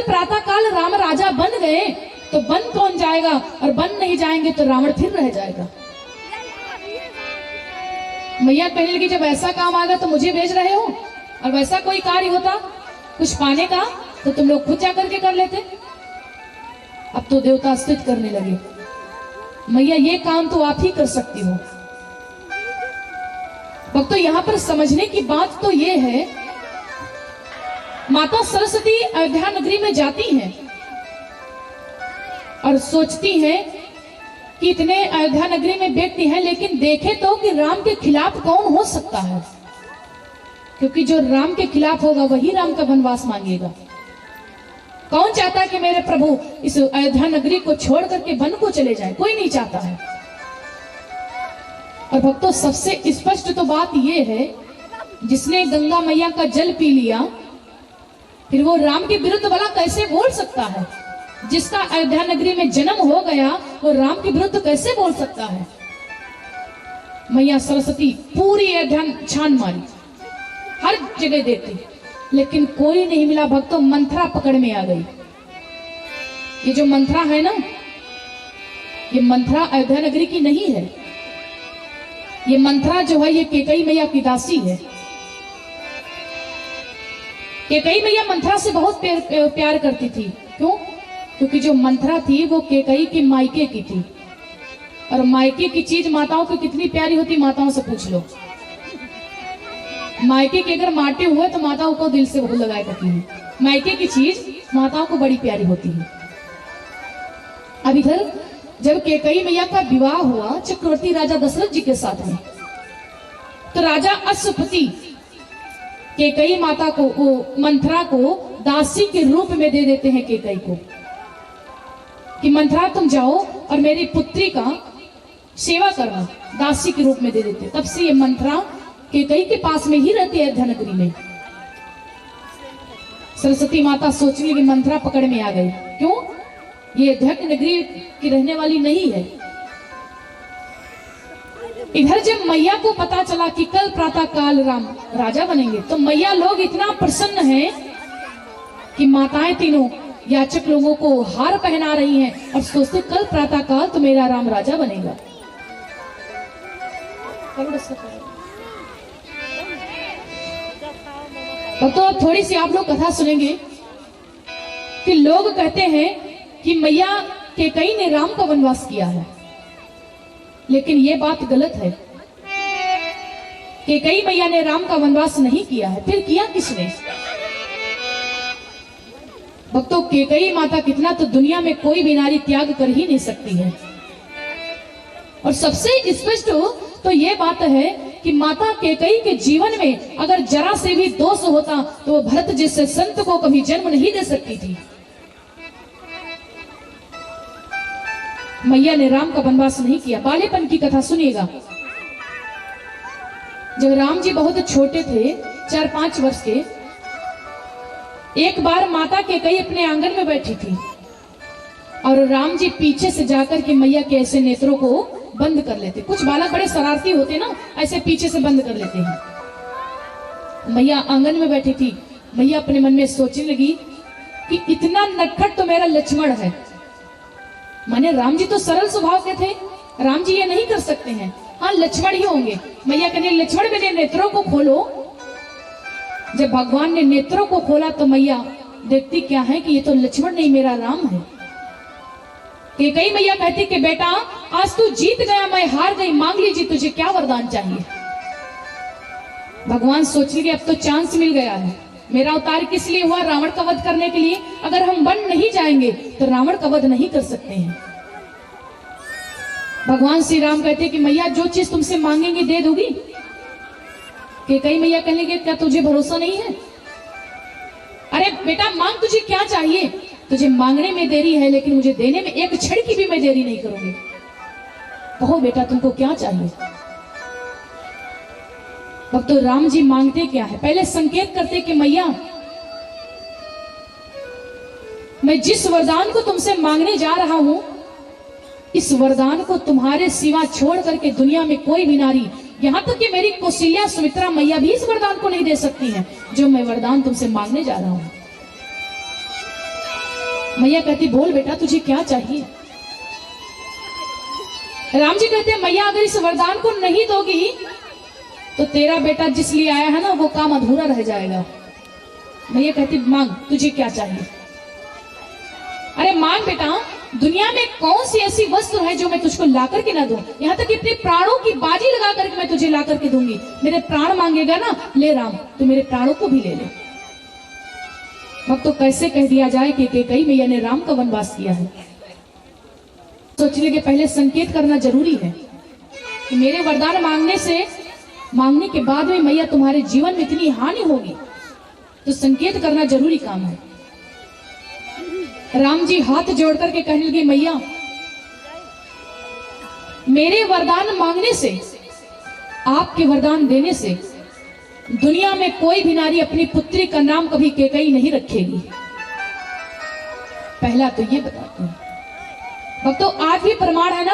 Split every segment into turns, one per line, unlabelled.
प्रातः काल राम राजा बन गए तो बन कौन जाएगा, और बन नहीं जाएंगे तो रावण फिर रह जाएगा। मैया कहने लगी जब ऐसा काम आएगा तो मुझे भेज रहे हो, और वैसा कोई कार्य होता कुछ पाने का तो तुम लोग खुद जा करके कर लेते। अब तो देवता स्तुति करने लगे, मैया ये काम तो आप ही कर सकती हो। भक्तों यहाँ पर समझने की बात तो ये है, माता सरस्वती अयोध्या नगरी में जाती हैं और सोचती हैं कि इतने अयोध्या नगरी में व्यक्ति हैं, लेकिन देखे तो कि राम के खिलाफ कौन हो सकता है, क्योंकि जो राम के खिलाफ होगा वही राम का वनवास मांगेगा। कौन चाहता है कि मेरे प्रभु इस अयोध्या नगरी को छोड़ करके वन को चले जाए, कोई नहीं चाहता है। और भक्तों सबसे स्पष्ट तो बात यह है, जिसने गंगा मैया का जल पी लिया फिर वो राम के विरुद्ध भला कैसे बोल सकता है। जिसका अयोध्या नगरी में जन्म हो गया वो राम के विरुद्ध कैसे बोल सकता है। मैया सरस्वती पूरी अयोध्या छान मारी, हर जगह देखती, लेकिन कोई नहीं मिला। भक्तों मंथरा पकड़ में आ गई। ये जो मंथरा है ना, ये मंथरा अयोध्या नगरी की नहीं है। ये मंथरा जो है ये कैकेयी मैया की दासी है। कैकेयी मैया मंथरा से बहुत प्यार करती थी। क्यों? क्योंकि जो मंथरा थी वो कैकेयी की मायके की थी, और मायके की चीज माताओं को कितनी प्यारी होती, माताओं से पूछ लो। मायके के अगर माटे हुए तो माताओं को दिल से बहुत लगाए करती है। मायके की चीज माताओं को बड़ी प्यारी होती है। अब इधर जब कैकेयी मैया का विवाह हुआ चक्रवर्ती राजा दशरथ जी के साथ में, तो राजा अश्वपति कैकेयी माता को, मंथरा को दासी के रूप में दे देते हैं कैकेयी को, कि मंथरा तुम जाओ और मेरी पुत्री का सेवा करना, दासी के रूप में दे देते। तब से ये मंथरा कैकेयी के पास में ही रहती है अयोध्या नगरी में। सरस्वती माता सोचने लगी मंथरा पकड़ में आ गई। क्यों? ये अयोध्या की नगरी की रहने वाली नहीं है। इधर जब मैया को पता चला कि कल प्रातः काल राम राजा बनेंगे, तो मैया लोग इतना प्रसन्न हैं कि माताएं तीनों याचक लोगों को हार पहना रही हैं और सोचते कल प्रातः काल तो मेरा राम राजा बनेगा। तो अब थोड़ी सी आप लोग कथा सुनेंगे कि लोग कहते हैं कि मैया कैकेयी ने राम का वनवास किया है, लेकिन यह बात गलत है। कैकेयी मैया ने राम का वनवास नहीं किया है। फिर किया किसने? भक्तों कैकेयी माता कितना तो दुनिया में कोई भी नारी त्याग कर ही नहीं सकती है। और सबसे स्पष्ट तो यह बात है कि माता कैकेयी के जीवन में अगर जरा से भी दोष होता तो वो भरत जैसे संत को कभी जन्म नहीं दे सकती थी। मैया ने राम का वनवास नहीं किया। बालेपन की कथा सुनिएगा। जब राम जी बहुत छोटे थे, 4-5 वर्ष के, एक बार माता कैकेयी अपने आंगन में बैठी थी और राम जी पीछे से जाकर के मैया के ऐसे नेत्रों को बंद कर लेते। कुछ बालक बड़े शरारती होते ना, ऐसे पीछे से बंद कर लेते हैं। मैया आंगन में बैठी थी। मैया अपने मन में सोचने लगी कि इतना नटखट तो मेरा लक्ष्मण है। माने राम जी तो सरल स्वभाव के थे, राम जी ये नहीं कर सकते हैं। हाँ लक्ष्मण ही होंगे। मैया कहने लक्ष्मण मेरे नेत्रों को खोलो। जब भगवान ने नेत्रों को खोला तो मैया देखती क्या है कि ये तो लक्ष्मण नहीं मेरा राम है। कैकेयी मैया कहती कि बेटा आज तू जीत गया, मैं हार गई, मांग लीजिए तुझे क्या वरदान चाहिए। भगवान सोच लिए अब तो चांस मिल गया है। मेरा अवतार किस लिए हुआ? रावण का वध करने के लिए। अगर हम वन नहीं जाएंगे तो रावण का वध नहीं कर सकते हैं। भगवान श्री राम कहते कि मैया जो चीज तुमसे मांगेंगे दे दोगी। कैकेयी मैया कहने लगे क्या तुझे भरोसा नहीं है? अरे बेटा मांग, तुझे क्या चाहिए? तुझे मांगने में देरी है लेकिन मुझे देने में एक क्षण की भी मैं देरी नहीं करूंगी। कहो बेटा तुमको क्या चाहिए? अब तो राम जी मांगते क्या है? पहले संकेत करते कि मैया मैं जिस वरदान को तुमसे मांगने जा रहा हूं, इस वरदान को तुम्हारे सिवा छोड़ करके दुनिया में कोई भी नारी, यहां तक कि मेरी कौशल्या सुमित्रा मैया भी इस वरदान को नहीं दे सकती हैं जो मैं वरदान तुमसे मांगने जा रहा हूं। मैया कहती बोल बेटा तुझे क्या चाहिए। राम जी कहते हैं मैया अगर इस वरदान को नहीं दोगी तो तेरा बेटा जिस लिए आया है ना वो काम अधूरा रह जाएगा। मैया कहती मांग तुझे क्या चाहिए। अरे मांग बेटा, दुनिया में कौन सी ऐसी वस्तु है जो मैं तुझको ला करके ना दूं, यहाँ तक कि अपने प्राणों की बाजी लगा करके मैं तुझे ला करके दूंगी। मेरे प्राण मांगेगा ना, ले राम तो मेरे प्राणों को भी ले ले। अब तो कैसे कह दिया जाए कि कैकेयी मैया ने राम का वनवास किया है। सोचने के पहले संकेत करना जरूरी है कि मेरे वरदान मांगने के बाद में मैया तुम्हारे जीवन में इतनी हानि होगी, तो संकेत करना जरूरी काम है। राम जी हाथ जोड़ करके कहने लगे मैया मेरे वरदान मांगने से, आपके वरदान देने से दुनिया में कोई भी नारी अपनी पुत्री का नाम कभी कैकेयी नहीं रखेगी। पहला तो ये बताते हैं भक्तों, आज भी प्रमाण है ना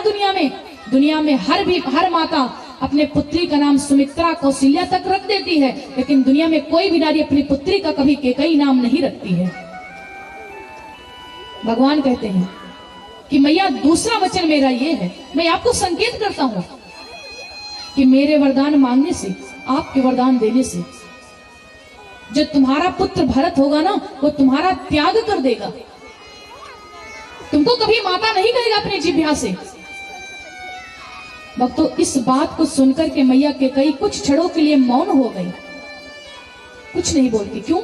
दुनिया में हर माता अपने पुत्री का नाम सुमित्रा कौशल्या तक रख देती है, लेकिन दुनिया में कोई भी नारी अपनी पुत्री का कभी कैकेयी नाम नहीं रखती है। भगवान कहते हैं कि मैया दूसरा वचन मेरा ये है, मैं आपको संकेत करता हूं कि मेरे वरदान मांगने से, आपके वरदान देने से जो तुम्हारा पुत्र भरत होगा ना वो तुम्हारा त्याग कर देगा, तुमको कभी माता नहीं कहेगा अपने जिह्वा से। भक्तों इस बात को सुनकर के मैया कैकेयी कुछ क्षणों के लिए मौन हो गई, कुछ नहीं बोलती। क्यों?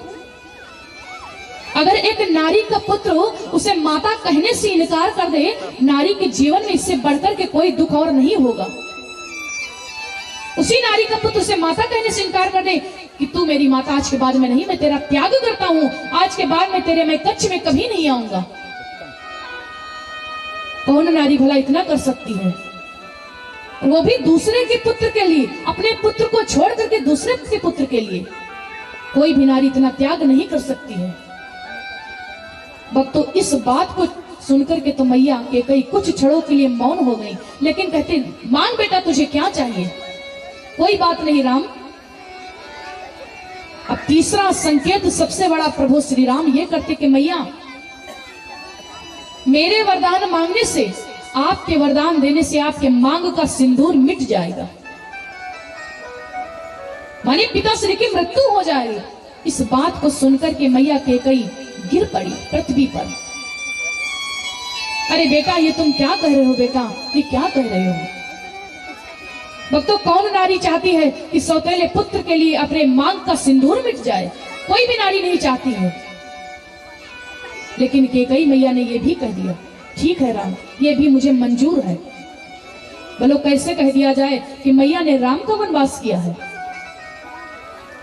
अगर एक नारी का पुत्र उसे माता कहने से इनकार कर दे, नारी के जीवन में इससे बढ़कर के कोई दुख और नहीं होगा। उसी नारी का पुत्र उसे माता कहने से इनकार कर दे कि तू मेरी माता आज के बाद में नहीं, मैं तेरा त्याग करता हूं, आज के बाद मैं कच्छ में कभी नहीं आऊंगा। कौन नारी भला इतना कर सकती है? वो भी दूसरे के पुत्र के लिए, अपने पुत्र को छोड़ करके दूसरे के पुत्र के लिए। कोई भी नारी इतना त्याग नहीं कर सकती है। भक्तों इस बात को सुनकर के तो मैया कैकेयी कुछ क्षणों के लिए मौन हो गई, लेकिन कहते मांग बेटा तुझे क्या चाहिए। कोई बात नहीं राम। अब तीसरा संकेत सबसे बड़ा प्रभु श्री राम ये करते कि मैया मेरे वरदान मांगने से, आपके वरदान देने से आपके मांग का सिंदूर मिट जाएगा, माने पिता श्री की मृत्यु हो जाएगी। इस बात को सुनकर के मैया कैकेयी गिर पड़ी पृथ्वी पर। अरे बेटा ये तुम क्या कह रहे हो, बेटा ये क्या कह रहे हो। भक्तों कौन नारी चाहती है कि सौतेले पुत्र के लिए अपने मांग का सिंदूर मिट जाए? कोई भी नारी नहीं चाहती है। लेकिन कैकेयी मैया ने यह भी कह दिया ठीक है राम, ये भी मुझे मंजूर है। बोलो कैसे कह दिया जाए कि मैया ने राम का वनवास किया है?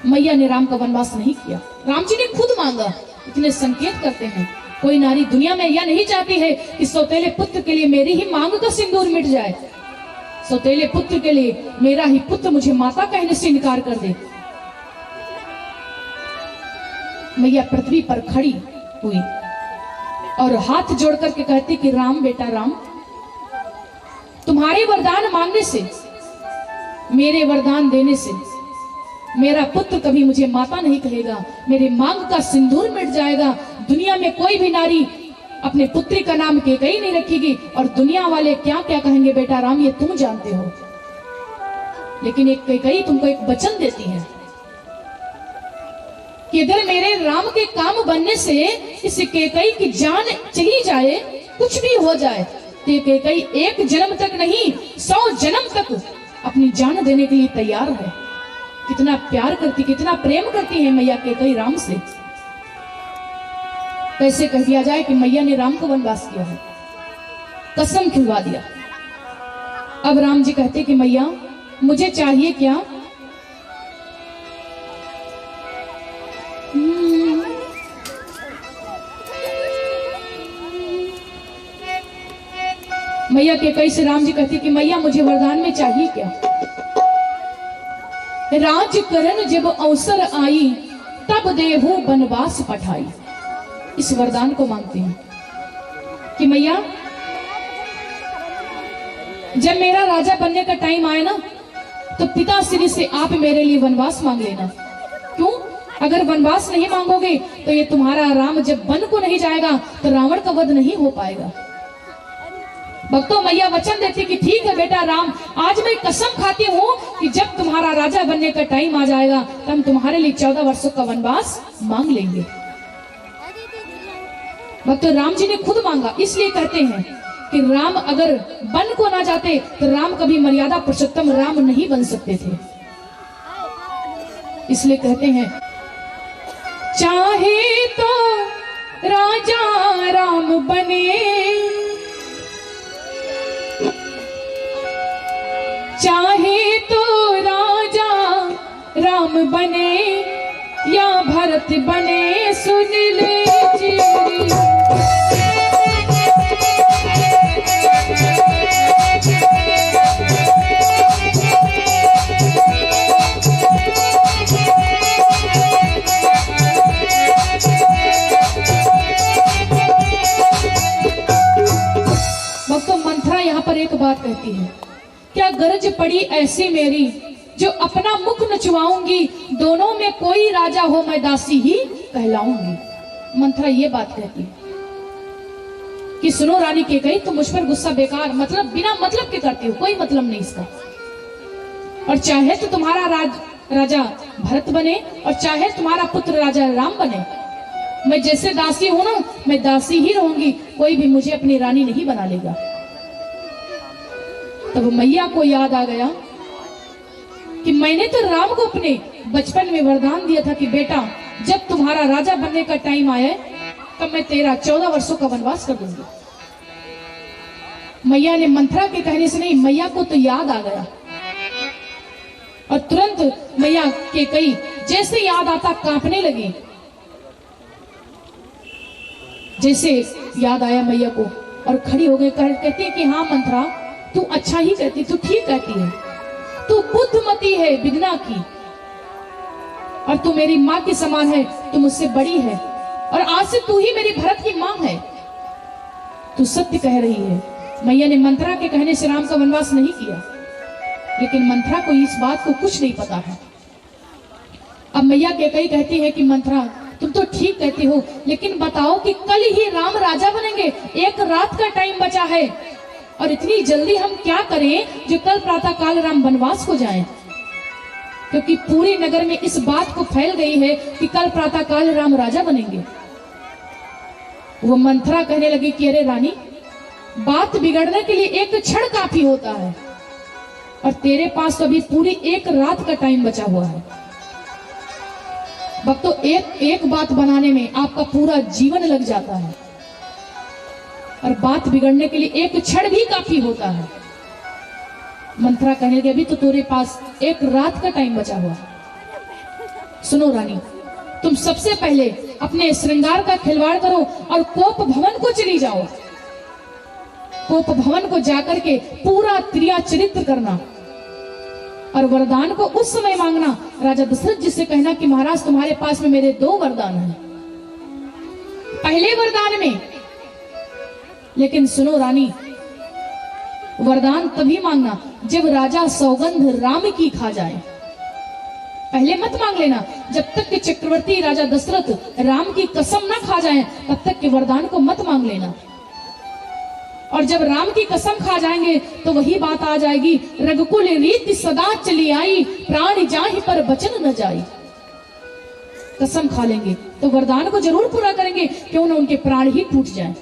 मैया ने राम का वनवास नहीं किया, राम जी ने खुद मांगा। इतने संकेत करते हैं, कोई नारी दुनिया में यह नहीं चाहती है कि सौतेले पुत्र के लिए मेरी ही मांग का सिंदूर मिट जाए, सौतेले पुत्र के लिए मेरा ही पुत्र मुझे माता कहने से इनकार कर दे। मैया पृथ्वी पर खड़ी हुई और हाथ जोड़ करके कहती कि राम बेटा राम, तुम्हारे वरदान मांगने से, मेरे वरदान देने से मेरा पुत्र कभी मुझे माता नहीं कहेगा, मेरे मांग का सिंदूर मिट जाएगा। दुनिया में कोई भी नारी अपने पुत्री का नाम कैकेयी नहीं रखेगी, और दुनिया वाले क्या क्या कहेंगे बेटा राम ये तुम जानते हो। लेकिन एक कैकेयी तुमको एक वचन देती है कि अगर मेरे राम के काम बनने से इस कैकेयी की जान चली जाए, कुछ भी हो जाए, तो ये कैकेयी एक जन्म तक नहीं 100 जन्म तक अपनी जान देने के लिए तैयार है। कितना प्यार करती, कितना प्रेम करती है मैया कैकेयी राम से। कैसे कह दिया जाए कि मैया ने राम को वनवास किया है, कसम खिलवा दिया। अब राम जी कहते कि मैया मुझे चाहिए क्या? मैया कैकेयी से राम जी कहते कि मैया मुझे वरदान में चाहिए क्या? राज करन जब अवसर आई, तब देहु वनवास पठाई। इस वरदान को मांगते हैं कि मैया जब मेरा राजा बनने का टाइम आए ना, तो पिता श्री से आप मेरे लिए वनवास मांग लेना। क्यों? अगर वनवास नहीं मांगोगे तो ये तुम्हारा राम जब वन को नहीं जाएगा तो रावण का वध नहीं हो पाएगा। भक्तों, मैया वचन देती कि ठीक है बेटा राम, आज मैं कसम खाती हूँ कि जब तुम्हारा राजा बनने का टाइम आ जाएगा तो हम तुम्हारे लिए 14 वर्षों का वनवास मांग लेंगे। भक्तों, राम जी ने खुद मांगा, इसलिए कहते हैं कि राम अगर वन को ना जाते तो राम कभी मर्यादा पुरुषोत्तम राम नहीं बन सकते थे। इसलिए कहते हैं, चाहे तो राजा राम बने, चाहे तो राजा राम बने या भरत बने, सुन ले चिड़ी। मंथरा यहाँ पर एक बात कहती है, क्या गरज पड़ी ऐसी मेरी जो अपना मुख नचवाऊंगी, दोनों में कोई राजा हो मैं दासी ही कहलाऊंगी। मंथरा ये बात कहती है कि सुनो रानी कैकेयी, तुम मुझ पर गुस्सा बेकार मतलब बिना मतलब के करती हो, कोई मतलब नहीं इसका। और चाहे तो तुम्हारा राजा भरत बने और चाहे तुम्हारा पुत्र राजा राम बने, मैं जैसे दासी हूं ना, मैं दासी ही रहूंगी, कोई भी मुझे अपनी रानी नहीं बना लेगा। तब मैया को याद आ गया कि मैंने तो राम को अपने बचपन में वरदान दिया था कि बेटा जब तुम्हारा राजा बनने का टाइम आए तब मैं तेरा 14 वर्षों का वनवास कर दूंगी। मैया ने मंथरा के कहने से नहीं, मैया को तो याद आ गया और तुरंत मैया कैकेयी जैसे याद आता कांपने लगी। जैसे याद आया मैया को और खड़ी हो गई, कहती है कि हाँ मंथरा, तू अच्छा ही कहती, तू ठीक कहती है, तू बुद्धिमती है विघ्ना की, और तू मेरी माँ के समान है, तू मुझसे बड़ी है और आज से तू ही मेरी भरत की माँ है, तू सत्य कह रही है। मैया ने मंथरा के कहने से राम का वनवास नहीं किया, लेकिन मंथरा को इस बात को कुछ नहीं पता है। अब मैया कैकेयी कहती है कि मंथरा तुम तो ठीक कहती हो, लेकिन बताओ कि कल ही राम राजा बनेंगे, एक रात का टाइम बचा है और इतनी जल्दी हम क्या करें जो कल प्रातः काल राम वनवास को जाएं? क्योंकि पूरे नगर में इस बात को फैल गई है कि कल प्रातः काल राम राजा बनेंगे। वो मंथरा कहने लगी कि अरे रानी, बात बिगड़ने के लिए एक क्षण काफी होता है और तेरे पास तो अभी पूरी एक रात का टाइम बचा हुआ है। भक्तों, एक बात बनाने में आपका पूरा जीवन लग जाता है और बात बिगड़ने के लिए एक क्षण भी काफी होता है। मंथरा कहने लगी अभी तो तेरे पास एक रात का टाइम बचा हुआ। सुनो रानी, तुम सबसे पहले अपने श्रृंगार का खिलवाड़ करो और कोप भवन को चली जाओ। कोप भवन को जाकर के पूरा क्रिया चरित्र करना और वरदान को उस समय मांगना। राजा दशरथ जी से कहना कि महाराज तुम्हारे पास में मेरे 2 वरदान हैं। पहले वरदान में, लेकिन सुनो रानी, वरदान तभी मांगना जब राजा सौगंध राम की खा जाए। पहले मत मांग लेना, जब तक कि चक्रवर्ती राजा दशरथ राम की कसम ना खा जाए तब तक के वरदान को मत मांग लेना। और जब राम की कसम खा जाएंगे तो वही बात आ जाएगी, रघुकुल रीति सदा चली आई, प्राण जाहि पर बचन न जाई। कसम खा लेंगे तो वरदान को जरूर पूरा करेंगे, क्यों न उनके प्राण ही टूट जाएं।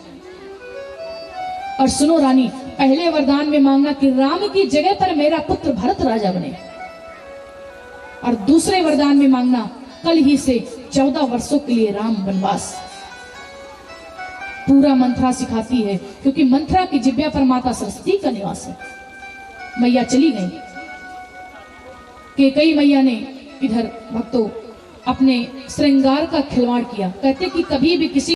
और सुनो रानी, पहले वरदान में मांगना कि राम की जगह पर मेरा पुत्र भरत राजा बने, और दूसरे वरदान में मांगना कल ही से 14 वर्षों के लिए राम वनवास। पूरा मंथरा सिखाती है, क्योंकि मंथरा की जिब्या पर माता सरस्वती का निवास है। मैया चली गई। कैकेयी मैया ने इधर भक्तों अपने श्रृंगार का खिलवाड़ किया। कहते कि कभी भी किसी